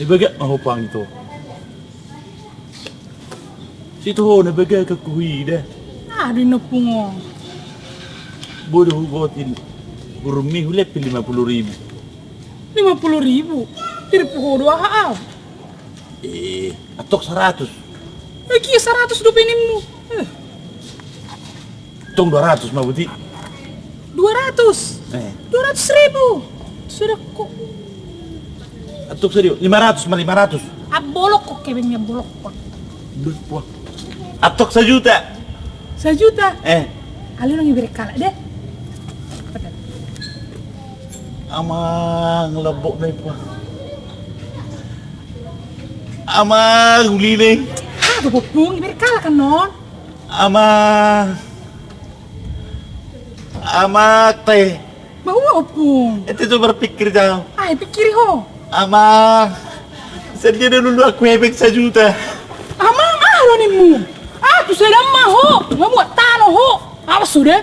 Ibaga mahupang itu. Situ ho nabaga ka kuhi dah. Aduh nepungong. Bodoh gotin. Burumi hulep 50.000. 50.000. Dari pukul 2 haal. Atok 100. Lagi 100 dopenimu. Tong 200 mah buti. 200. 200.000. Sudah kok. Atok serius 500 mah 500. Bolok kok kebengnya bolok kok. Berpuah. Atok 1 juta. 1 juta. Ali orang ibere kala deh. Amang lebok nih puah. Amang uliling. Bopung ibere kala kan non. Ama teh. Mau opung. Itu tuh berpikir jauh. Pikir ho. Ama sedia dulu aku hebek 1 juta. Amang lo nimu. Aku sudah mah ho. Nggak mau tanah ho. Apa sudah?